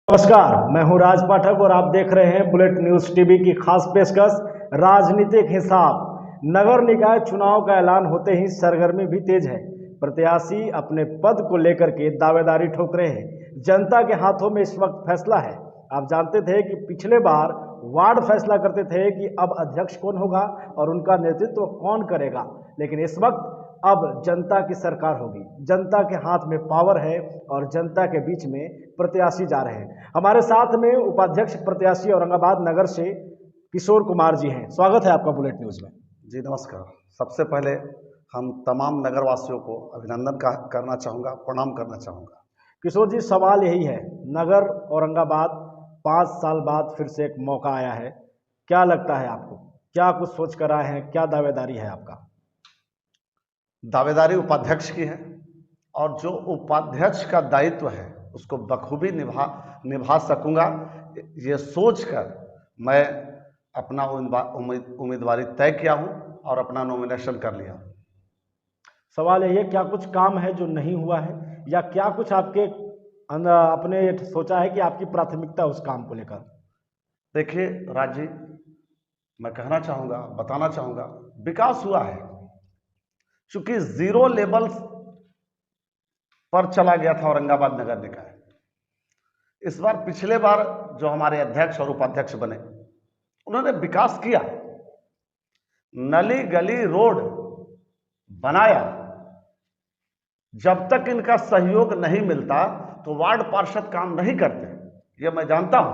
नमस्कार, मैं हूं राज पाठक और आप देख रहे हैं बुलेट न्यूज टीवी की खास पेशकश राजनीतिक हिसाब। नगर निकाय चुनाव का ऐलान होते ही सरगर्मी भी तेज है। प्रत्याशी अपने पद को लेकर के दावेदारी ठोक रहे हैं। जनता के हाथों में इस वक्त फैसला है। आप जानते थे कि पिछले बार वार्ड फैसला करते थे कि अब अध्यक्ष कौन होगा और उनका नेतृत्व कौन करेगा, लेकिन इस वक्त अब जनता की सरकार होगी। जनता के हाथ में पावर है और जनता के बीच में प्रत्याशी जा रहे हैं। हमारे साथ में उपाध्यक्ष प्रत्याशी औरंगाबाद नगर से किशोर कुमार जी हैं। स्वागत है आपका बुलेट न्यूज में। जी नमस्कार। सबसे पहले हम तमाम नगरवासियों को अभिनंदन करना चाहूँगा, प्रणाम करना चाहूँगा। किशोर जी, सवाल यही है, नगर औरंगाबाद 5 साल बाद फिर से एक मौका आया है। क्या लगता है आपको, क्या कुछ सोच कर आए हैं, क्या दावेदारी है आपका? दावेदारी उपाध्यक्ष की है और जो उपाध्यक्ष का दायित्व है उसको बखूबी निभा सकूंगा, ये सोचकर मैं अपना उम्मीदवारी तय किया हूं और अपना नॉमिनेशन कर लिया हूं। सवाल यही है, क्या कुछ काम है जो नहीं हुआ है या क्या कुछ आपके अपने सोचा है कि आपकी प्राथमिकता उस काम को लेकर? देखिए राज जी, मैं कहना चाहूँगा, बताना चाहूँगा, विकास हुआ है। चूंकि जीरो लेवल पर चला गया था औरंगाबाद नगर निकाय, इस बार पिछले बार जो हमारे अध्यक्ष और उपाध्यक्ष बने उन्होंने विकास किया, नली गली रोड बनाया। जब तक इनका सहयोग नहीं मिलता तो वार्ड पार्षद काम नहीं करते, ये मैं जानता हूं।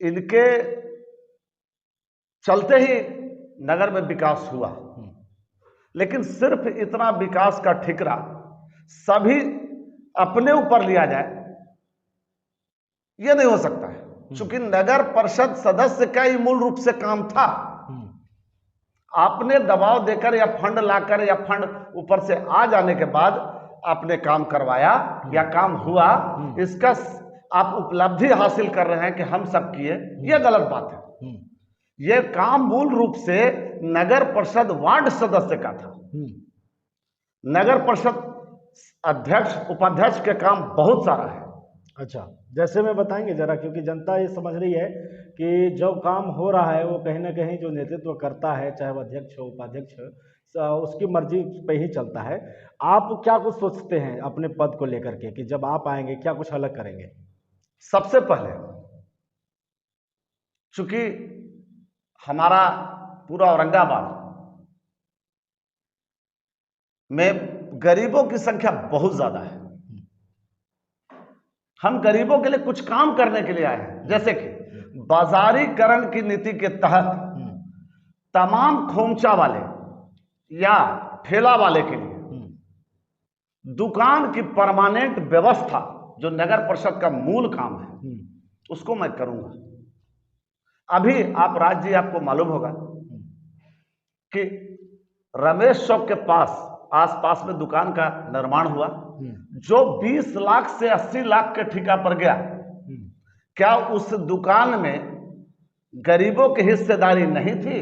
इनके चलते ही नगर में विकास हुआ, लेकिन सिर्फ इतना विकास का ठिकरा सभी अपने ऊपर लिया जाए, यह नहीं हो सकता है। चूंकि नगर परिषद सदस्य का ही मूल रूप से काम था। आपने दबाव देकर या फंड लाकर या फंड ऊपर से आ जाने के बाद आपने काम करवाया या काम हुआ, इसका आप उपलब्धि हासिल कर रहे हैं कि हम सब किए, यह गलत बात है। यह काम मूल रूप से नगर परिषद वार्ड सदस्य का था। नगर परिषद अध्यक्ष उपाध्यक्ष के काम बहुत सारा है। अच्छा, जैसे में बताएंगे जरा, क्योंकि जनता ये समझ रही है कि जो काम हो रहा है वो कहीं ना कहीं जो नेतृत्व करता है, चाहे वो अध्यक्ष हो उपाध्यक्ष हो, उसकी मर्जी पे ही चलता है। आप क्या कुछ सोचते हैं अपने पद को लेकर के कि जब आप आएंगे क्या कुछ अलग करेंगे? सबसे पहले चूंकि हमारा पूरा औरंगाबाद में गरीबों की संख्या बहुत ज्यादा है। हम गरीबों के लिए कुछ काम करने के लिए आए हैं, जैसे कि बाजारीकरण की नीति के तहत तमाम खोमचा वाले या ठेला वाले के लिए दुकान की परमानेंट व्यवस्था, जो नगर परिषद का मूल काम है, उसको मैं करूंगा। अभी आप राज जी, आपको मालूम होगा कि रमेश चौक के पास आसपास में दुकान का निर्माण हुआ, जो 20 लाख से 80 लाख के ठेका पर गया। क्या उस दुकान में गरीबों की हिस्सेदारी नहीं थी?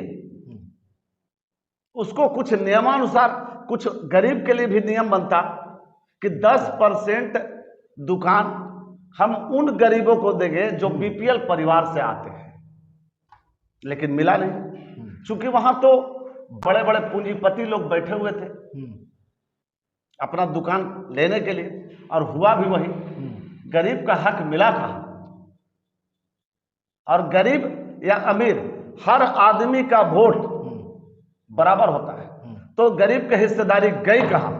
उसको कुछ नियमानुसार, कुछ गरीब के लिए भी नियम बनता कि 10% दुकान हम उन गरीबों को देंगे जो बीपीएल परिवार से आते हैं, लेकिन मिला नहीं। चूंकि वहां तो बड़े बड़े पूंजीपति लोग बैठे हुए थे अपना दुकान लेने के लिए, और हुआ भी वही। गरीब का हक मिला कहां? और गरीब या अमीर, हर आदमी का वोट बराबर होता है, तो गरीब की हिस्सेदारी गई कहां?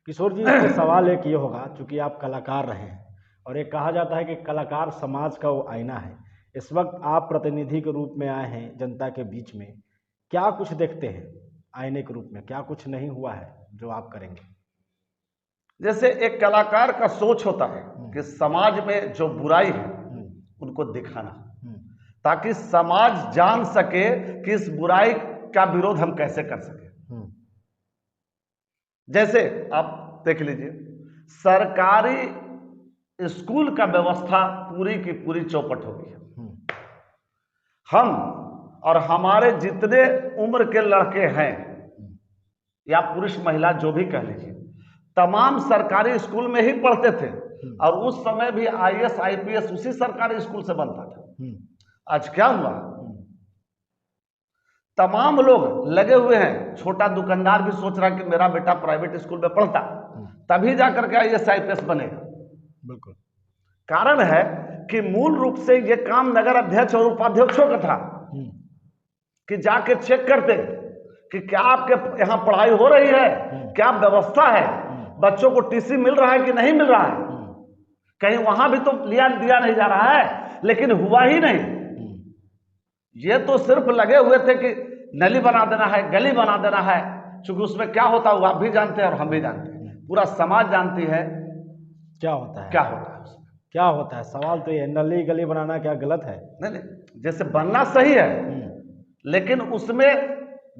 किशोर जी, इसमें सवाल एक ये होगा, चूंकि आप कलाकार रहे हैं और एक कहा जाता है कि कलाकार समाज का वो आईना है। इस वक्त आप प्रतिनिधि के रूप में आए हैं जनता के बीच में, क्या कुछ देखते हैं आईने के रूप में? क्या कुछ नहीं हुआ है जो आप करेंगे? जैसे एक कलाकार का सोच होता है कि समाज में जो बुराई है उनको दिखाना, ताकि समाज जान सके कि इस बुराई का विरोध हम कैसे कर सके। जैसे आप देख लीजिए, सरकारी स्कूल का व्यवस्था पूरी की पूरी चौपट हो गई है। हम और हमारे जितने उम्र के लड़के हैं या पुरुष महिला जो भी कह लीजिए, तमाम सरकारी स्कूल में ही पढ़ते थे और उस समय भी आईएएस आईपीएस उसी सरकारी स्कूल से बनता था। आज क्या हुआ, तमाम लोग लगे हुए हैं, छोटा दुकानदार भी सोच रहा है कि मेरा बेटा प्राइवेट स्कूल में पढ़ता तभी जाकर के आईएएस आईपीएस बनेगा। बिल्कुल। कारण है कि मूल रूप से ये काम नगर अध्यक्ष और उपाध्यक्षों का था कि जाके चेक करते कि क्या आपके यहाँ पढ़ाई हो रही है, क्या व्यवस्था है, बच्चों को टीसी मिल रहा है कि नहीं मिल रहा है। कहीं वहां भी तो दिया नहीं जा रहा है, लेकिन हुआ ही नहीं। ये तो सिर्फ लगे हुए थे कि नली बना देना है, गली बना देना है, क्योंकि उसमें क्या होता है वो आप भी जानते हैं और हम भी जानते हैं, पूरा समाज जानती है क्या होता है, क्या होता है उसमें। क्या होता है। सवाल तो ये नली गली बनाना क्या गलत है? नहीं, जैसे बनना सही है, लेकिन उसमें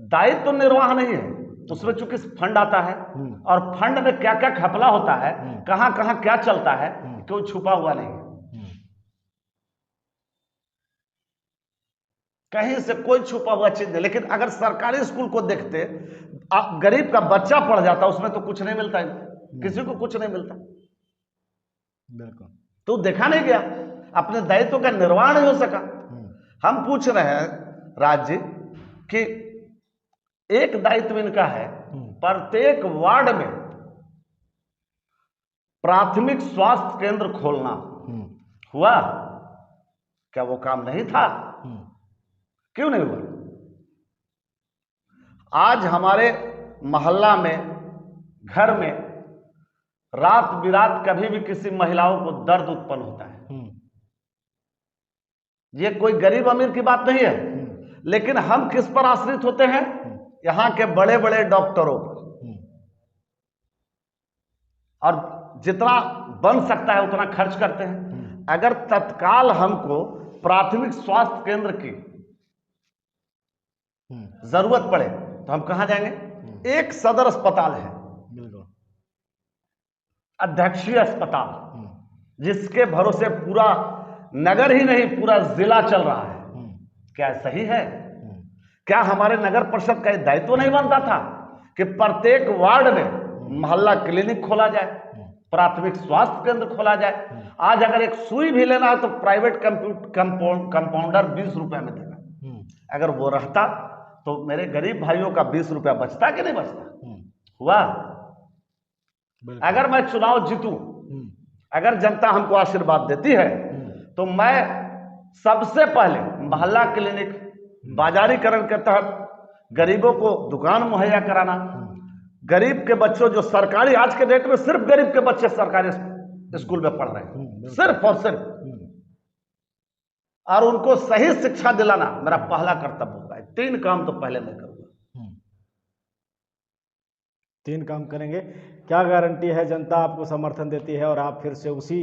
दायित्व निर्वाह नहीं है। उसमें चूंकि फंड आता है और फंड में क्या क्या घपला होता है, कहां कहां क्या चलता है, कोई छुपा हुआ नहीं है। कहीं से कोई छुपा हुआ चीज नहीं। लेकिन अगर सरकारी स्कूल को देखते, गरीब का बच्चा पढ़ जाता, उसमें तो कुछ नहीं मिलता है, किसी को कुछ नहीं मिलता। बिल्कुल। तो देखा नहीं गया, अपने दायित्व का निर्वाह नहीं हो सका। हम पूछ रहे हैं राज जी कि एक दायित्व इनका है, प्रत्येक वार्ड में प्राथमिक स्वास्थ्य केंद्र खोलना। हुआ क्या? वो काम नहीं था। क्यों नहीं हुआ? आज हमारे मोहल्ला में, घर में रात बिरात कभी भी किसी महिलाओं को दर्द उत्पन्न होता है। ये कोई गरीब अमीर की बात नहीं है, लेकिन हम किस पर आश्रित होते हैं? यहां के बड़े बड़े डॉक्टरों पर। और जितना बन सकता है उतना खर्च करते हैं। अगर तत्काल हमको प्राथमिक स्वास्थ्य केंद्र की जरूरत पड़े तो हम कहां जाएंगे? एक सदर अस्पताल है, अध्यक्षीय अस्पताल, जिसके भरोसे पूरा नगर ही नहीं पूरा जिला चल रहा है। क्या सही है? क्या हमारे नगर परिषद का दायित्व नहीं बनता था कि प्रत्येक वार्ड में मोहल्ला क्लिनिक खोला जाए, प्राथमिक स्वास्थ्य केंद्र खोला जाए? आज अगर एक सुई भी लेना है तो प्राइवेट कंपाउंडर 20 रुपए में देगा। अगर वो रहता तो मेरे गरीब भाइयों का 20 रुपया बचता कि नहीं बचता? हुआ? अगर मैं चुनाव जीतूं, अगर जनता हमको आशीर्वाद देती है, तो मैं सबसे पहले मोहल्ला क्लिनिक, बाजारीकरण के तहत गरीबों को दुकान मुहैया कराना, गरीब के बच्चों जो सरकारी, आज के डेट में सिर्फ गरीब के बच्चे सरकारी स्कूल में पढ़ रहे हैं, सिर्फ और सिर्फ, और उनको सही शिक्षा दिलाना मेरा पहला कर्तव्य होगा। 3 काम तो पहले मैं करूंगा। 3 काम करेंगे। क्या गारंटी है जनता आपको समर्थन देती है और आप फिर से उसी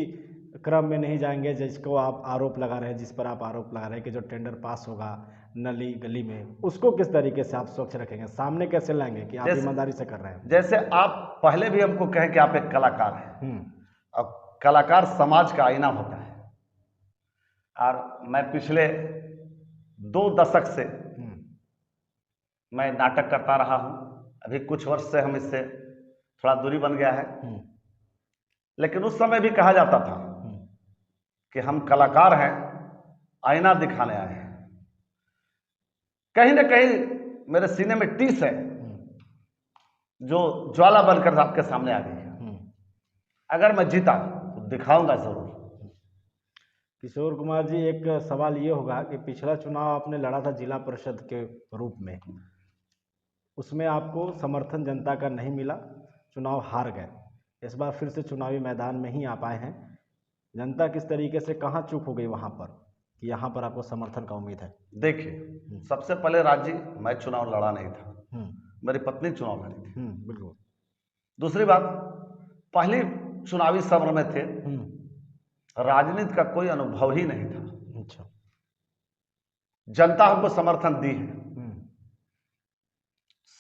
क्रम में नहीं जाएंगे जिसको आप आरोप लगा रहे हैं, जिस पर आप आरोप लगा रहे हैं कि जो टेंडर पास होगा नली गली में, उसको किस तरीके से आप स्वच्छ रखेंगे, सामने कैसे लाएंगे कि आप ईमानदारी से कर रहे हैं? जैसे आप पहले भी हमको कहें कि आप एक कलाकार हैं, और कलाकार समाज का आईना होता है। और मैं पिछले 2 दशक से मैं नाटक करता रहा हूं। अभी कुछ वर्ष से हम इससे थोड़ा दूरी बन गया है, लेकिन उस समय भी कहा जाता था कि हम कलाकार हैं, आईना दिखाने आए हैं। कहीं ना कहीं मेरे सीने में टीस है जो ज्वाला बनकर आपके सामने आ गई है। अगर मैं जीता तो दिखाऊंगा जरूर। किशोर कुमार जी, एक सवाल ये होगा कि पिछला चुनाव आपने लड़ा था जिला परिषद के रूप में, उसमें आपको समर्थन जनता का नहीं मिला, चुनाव हार गए। इस बार फिर से चुनावी मैदान में ही आप आए हैं। जनता किस तरीके से, कहाँ चूक हो गई वहाँ पर कि यहाँ पर आपको समर्थन का उम्मीद है? देखिए, सबसे पहले राजी, मैं चुनाव लड़ा नहीं था, मेरी पत्नी चुनाव लड़ी थी। बिल्कुल। दूसरी बात, पहली चुनावी सत्र में थे, राजनीति का कोई अनुभव ही नहीं था। अच्छा। जनता हमको समर्थन दी है,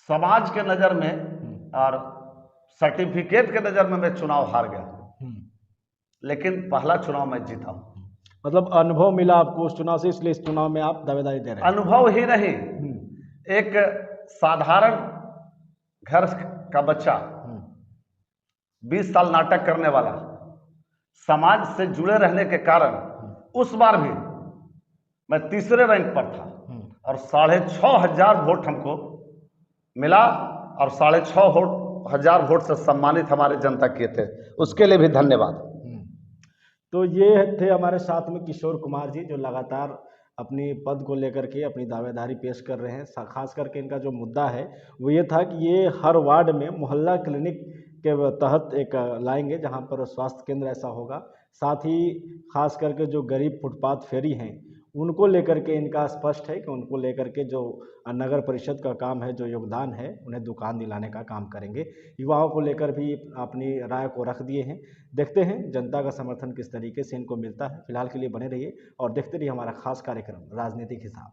समाज के नजर में और सर्टिफिकेट के नजर में मैं चुनाव हार गया, लेकिन पहला चुनाव मैं जीता हूं। मतलब अनुभव मिला आपको उस चुनाव से, इसलिए इस चुनाव में आप दावेदारी दे रहे हैं? अनुभव ही नहीं, एक साधारण घर का बच्चा 20 साल नाटक करने वाला, समाज से जुड़े रहने के कारण उस बार भी मैं तीसरे रैंक पर था और 6,500 वोट हमको मिला और 6,500 वोट से सम्मानित हमारे जनता किए थे, उसके लिए भी धन्यवाद। तो ये थे हमारे साथ में किशोर कुमार जी, जो लगातार अपनी पद को लेकर के अपनी दावेदारी पेश कर रहे हैं। खास करके इनका जो मुद्दा है वो ये था कि ये हर वार्ड में मोहल्ला क्लिनिक के तहत एक लाएंगे, जहां पर स्वास्थ्य केंद्र ऐसा होगा। साथ ही खास करके जो गरीब फुटपाथ फेरी हैं उनको लेकर के इनका स्पष्ट है कि उनको लेकर के जो नगर परिषद का काम है, जो योगदान है, उन्हें दुकान दिलाने का काम करेंगे। युवाओं को लेकर भी अपनी राय को रख दिए हैं। देखते हैं जनता का समर्थन किस तरीके से इनको मिलता है। फिलहाल के लिए बने रहिए और देखते रहिए हमारा खास कार्यक्रम राजनीतिक हिसाब।